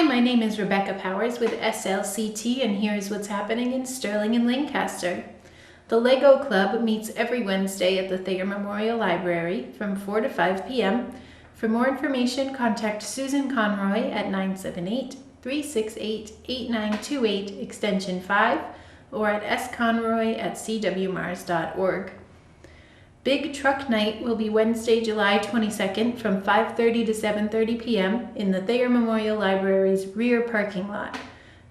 my name is Rebecca Powers with SLCT, and here's what's happening in Sterling and Lancaster. The Lego Club meets every Wednesday at the Thayer Memorial Library from 4 to 5 p.m. For more information, contact Susan Conroy at 978-368-8928, extension 5, or at sconroy@cwmars.org. Big Truck Night will be Wednesday, July 22nd from 5:30 to 7:30 p.m. in the Thayer Memorial Library's rear parking lot.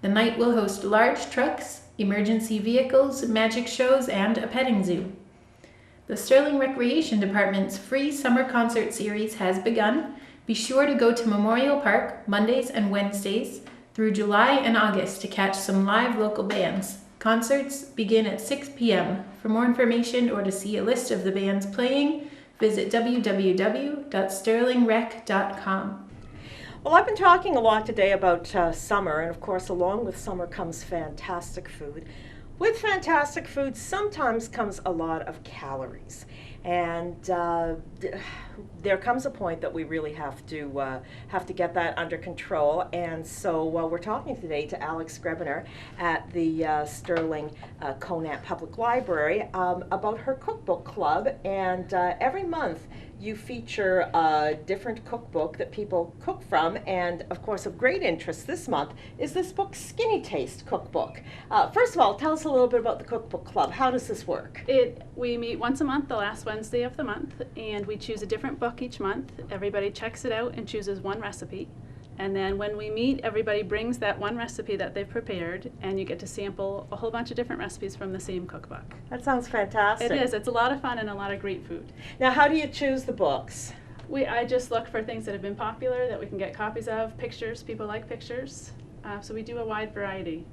The night will host large trucks, emergency vehicles, magic shows, and a petting zoo. The Sterling Recreation Department's free summer concert series has begun. Be sure to go to Memorial Park Mondays and Wednesdays through July and August to catch some live local bands. Concerts begin at 6 p.m. For more information or to see a list of the bands playing, visit www.sterlingrec.com. Well, I've been talking a lot today about summer, and of course, along with summer comes fantastic food. With fantastic food, sometimes comes a lot of calories, and there comes a point that we really have to get that under control. And so we're talking today to Alex Grebiner at the Sterling Conant Public Library about her cookbook club. And every month you feature a different cookbook that people cook from, and of course of great interest this month is this book, Skinny Taste Cookbook. First of all, tell us a little bit about the cookbook club. How does this work? We meet once a month, the last Wednesday of the month, and we choose a different book each month. Everybody checks it out and chooses one recipe. And then when we meet, everybody brings that one recipe that they've prepared, and you get to sample a whole bunch of different recipes from the same cookbook. That sounds fantastic. It is. It's a lot of fun and a lot of great food. Now, how do you choose the books? I just look for things that have been popular that we can get copies of, pictures, people like pictures. So we do a wide variety.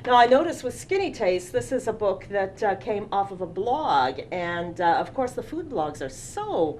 Now, I noticed with Skinny Taste, this is a book that came off of a blog, and of course the food blogs are so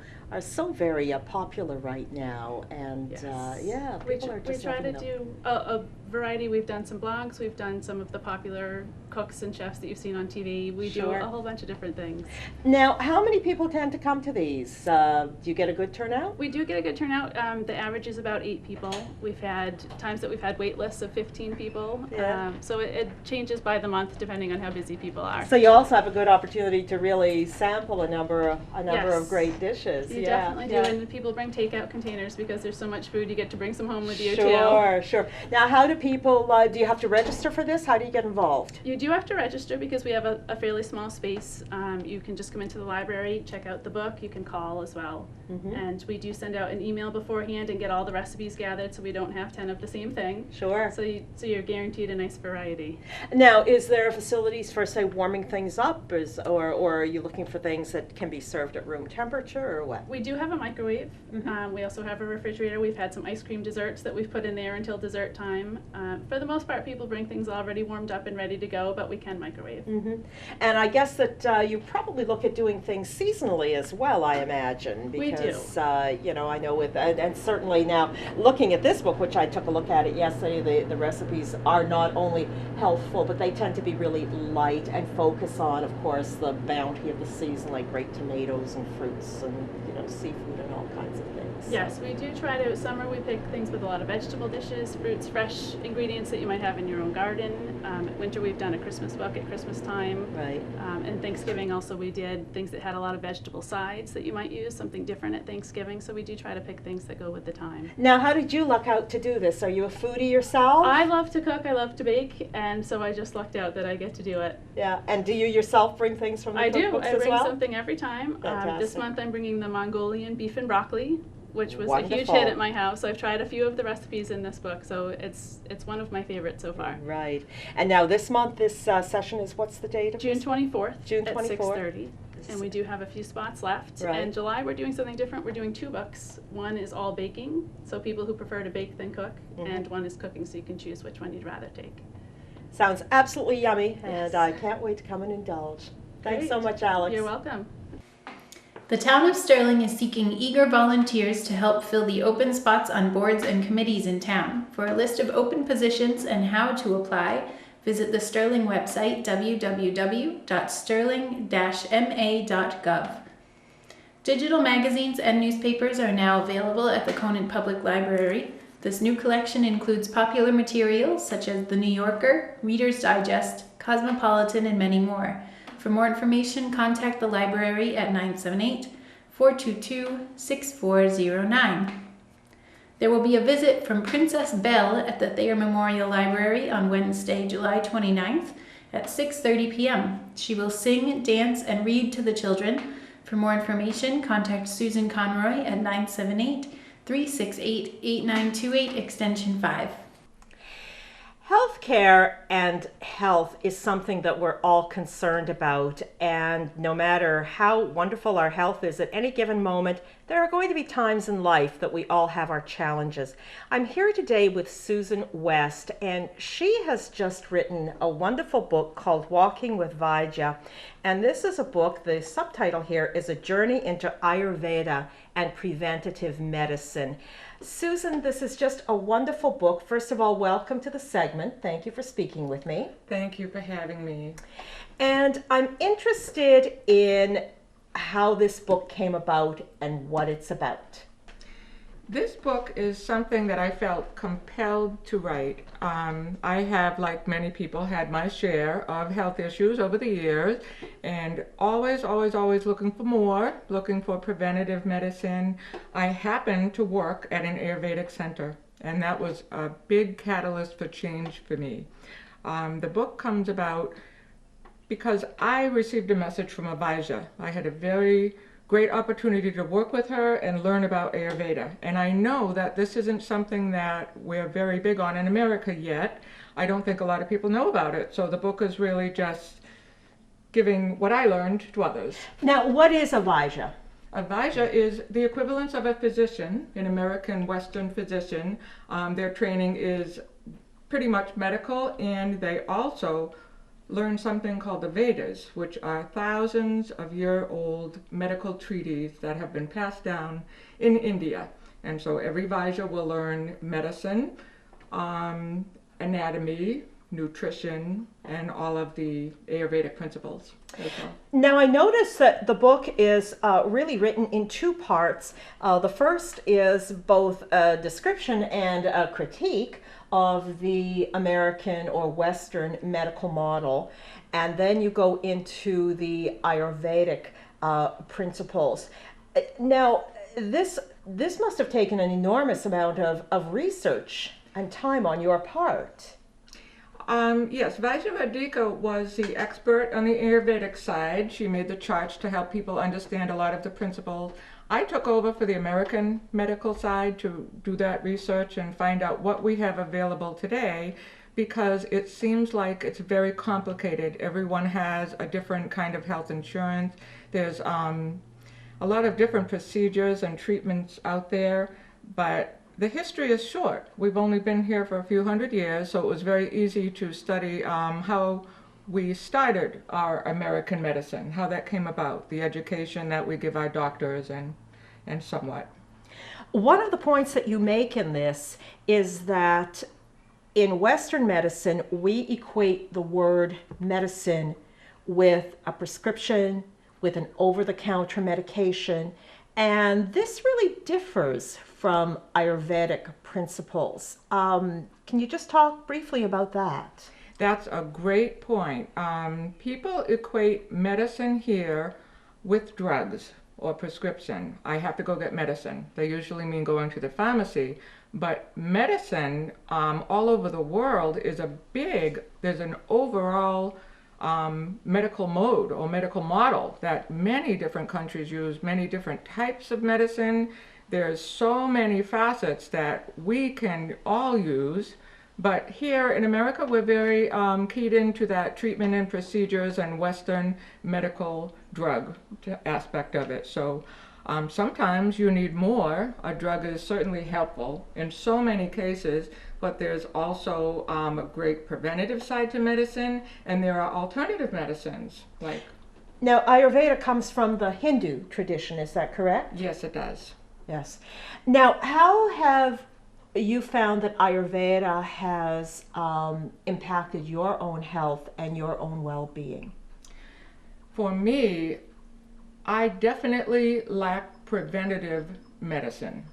very popular right now, and Yes. people are just we try to loving them. do a variety. We've done some blogs, we've done some of the popular cooks and chefs that you've seen on TV. We do Sure. a whole bunch of different things. Now, how many people tend to come to these? Do you get a good turnout? We do get a good turnout. The average is about 8 people. We've had times that we've had wait lists of 15 people. Yeah. So it changes by the month depending on how busy people are. So you also have a good opportunity to really sample a number Yes. of great dishes. You definitely do, and people bring takeout containers because there's so much food. You get to bring some home with you too. Sure. Now, how do people? Do you have to register for this? How do you get involved? You do have to register because we have a fairly small space. You can just come into the library, check out the book. You can call as well, and we do send out an email beforehand and get all the recipes gathered, so we don't have 10 of the same thing. Sure. So you're guaranteed a nice variety. Now, is there facilities for, say, warming things up, or are you looking for things that can be served at room temperature, or what? We do have a microwave. We also have a refrigerator. We've had some ice cream desserts that we've put in there until dessert time. For the most part, people bring things already warmed up and ready to go, but we can microwave. And I guess that you probably look at doing things seasonally as well, I imagine. We do. Because, I know with, and certainly now, looking at this book, which I took a look at it yesterday, the recipes are not only healthful, but they tend to be really light and focus on, of course, the bounty of the season, like great tomatoes and fruits and, seafood and all kinds of things. Yes, we do try to. Summer we pick things with a lot of vegetable dishes, fruits, fresh ingredients that you might have in your own garden. Winter we've done a Christmas book at Christmas time. Right. And Thanksgiving also we did things that had a lot of vegetable sides that you might use, something different at Thanksgiving. So we do try to pick things that go with the time. Now, how did you luck out to do this? Are you a foodie yourself? I love to cook, I love to bake, and so I just lucked out that I get to do it. Yeah, and do you yourself bring things from the I do. cookbooks I as bring well? something every time. This Fantastic. month I'm bringing the Mongolian beef and broccoli, which was a huge Wonderful. hit at my house. I've tried a few of the recipes in this book, so it's one of my favorites so far. Right. And now this month, this session is, what's the date of June this? 24th June at 24th. 6:30. And we do have a few spots left. Right. And July we're doing something different. We're doing 2 books. One is all baking, so people who prefer to bake than cook, and one is cooking, so you can choose which one you'd rather take. Sounds absolutely yummy, and Yes. I can't wait to come and indulge. Thanks so Great. much, Alex. You're welcome. The town of Sterling is seeking eager volunteers to help fill the open spots on boards and committees in town. For a list of open positions and how to apply, visit the Sterling website, www.sterling-ma.gov. Digital magazines and newspapers are now available at the Conant Public Library. This new collection includes popular materials such as The New Yorker, Reader's Digest, Cosmopolitan, and many more. For more information, contact the library at 978-422-6409. There will be a visit from Princess Belle at the Thayer Memorial Library on Wednesday, July 29th at 6:30 p.m. She will sing, dance, and read to the children. For more information, contact Susan Conroy at 978-368-8928, extension 5. Healthcare and health is something that we're all concerned about, and no matter how wonderful our health is at any given moment, there are going to be times in life that we all have our challenges. I'm here today with Susan West, and she has just written a wonderful book called Walking with Vaidya, and this is a book, the subtitle here is A Journey into Ayurveda and Preventative Medicine. Susan, this is just a wonderful book. First of all, welcome to the segment. Thank you for speaking with me. Thank you for having me. And I'm interested in how this book came about and what it's about. This book is something that I felt compelled to write. I have, like many people, had my share of health issues over the years, and always looking for more, looking for preventative medicine. I happened to work at an Ayurvedic center, and that was a big catalyst for change for me. The book comes about because I received a message from a Vaidya. I had a very great opportunity to work with her and learn about Ayurveda. And I know that this isn't something that we're very big on in America yet. I don't think a lot of people know about it. So the book is really just giving what I learned to others. Now, what is a Vaidya? A Vaidya is the equivalence of a physician, an American Western physician. Their training is pretty much medical, and they also learn something called the Vedas, which are thousands of year-old medical treatises that have been passed down in India. And so every Vaidya will learn medicine, anatomy, nutrition, and all of the Ayurvedic principles as well. Now, I noticed that the book is really written in two parts. The first is both a description and a critique of the American or Western medical model, and then you go into the Ayurvedic principles. Now, this must have taken an enormous amount of research and time on your part. Yes, Vaidya Vadika was the expert on the Ayurvedic side. She made the charts to help people understand a lot of the principles. I took over for the American medical side to do that research and find out what we have available today, because it seems like it's very complicated. Everyone has a different kind of health insurance. There's a lot of different procedures and treatments out there, but the history is short. We've only been here for a few hundred years, so it was very easy to study how we started our American medicine, how that came about, the education that we give our doctors and somewhat. One of the points that you make in this is that in Western medicine, we equate the word medicine with a prescription, with an over-the-counter medication, and this really differs from Ayurvedic principles. Can you just talk briefly about that? That's a great point. People equate medicine here with drugs or prescription. I have to go get medicine. They usually mean going to the pharmacy. But medicine all over the world is there's an overall medical mode or medical model that many different countries use, many different types of medicine. There's so many facets that we can all use. But here in America, we're very keyed into that treatment and procedures and Western medical drug aspect of it. So sometimes you need more. A drug is certainly helpful in so many cases, but there's also a great preventative side to medicine, and there are alternative medicines. Now, Ayurveda comes from the Hindu tradition, is that correct? Yes, it does. Yes. Now, how have you found that Ayurveda has impacted your own health and your own well-being? For me, I definitely lack preventative medicine.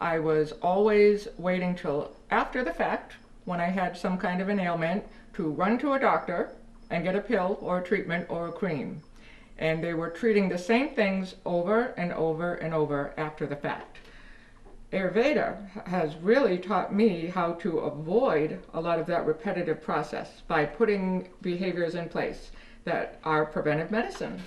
I was always waiting till after the fact, when I had some kind of an ailment, to run to a doctor and get a pill or a treatment or a cream. And they were treating the same things over and over and over after the fact. Ayurveda has really taught me how to avoid a lot of that repetitive process by putting behaviors in place that are preventive medicine.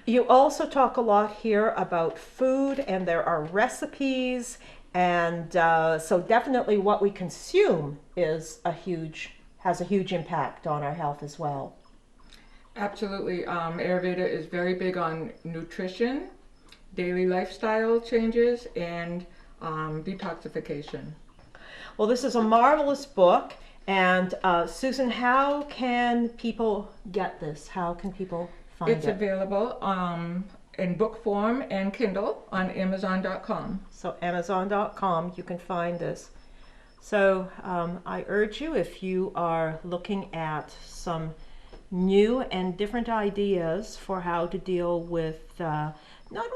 You also talk a lot here about food, and there are recipes, and so definitely what we consume has a huge impact on our health as well. Absolutely. Ayurveda is very big on nutrition, daily lifestyle changes, and detoxification. Well, this is a marvelous book. And Susan, how can people get this? How can people find It's it? available in book form and Kindle on Amazon.com. So Amazon.com, you can find this. So I urge you, if you are looking at some new and different ideas for how to deal with not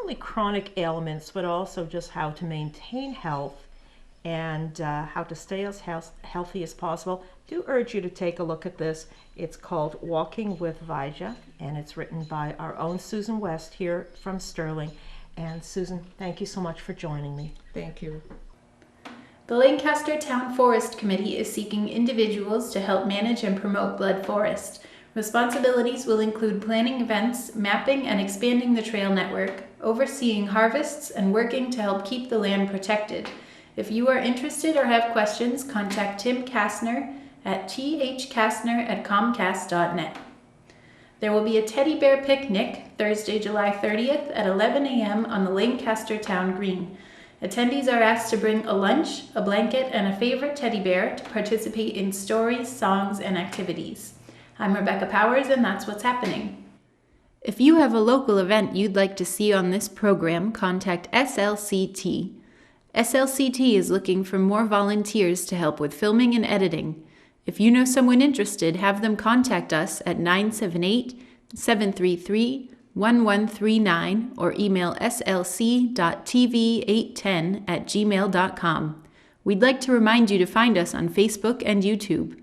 only chronic ailments, but also just how to maintain health and how to stay as healthy as possible, do urge you to take a look at this. It's called Walking with Vaidya, and it's written by our own Susan West here from Sterling. And Susan, thank you so much for joining me. Thank you. The Lancaster Town Forest Committee is seeking individuals to help manage and promote Blood Forest. Responsibilities will include planning events, mapping and expanding the trail network, overseeing harvests, and working to help keep the land protected. If you are interested or have questions, contact Tim Kastner at thkastner@comcast.net. There will be a teddy bear picnic Thursday, July 30th at 11 a.m. on the Lancaster Town Green. Attendees are asked to bring a lunch, a blanket, and a favorite teddy bear to participate in stories, songs, and activities. I'm Rebecca Powers, and that's what's happening. If you have a local event you'd like to see on this program, contact SLCT. SLCT is looking for more volunteers to help with filming and editing. If you know someone interested, have them contact us at 978-733-1139 or email slc.tv810@gmail.com. We'd like to remind you to find us on Facebook and YouTube.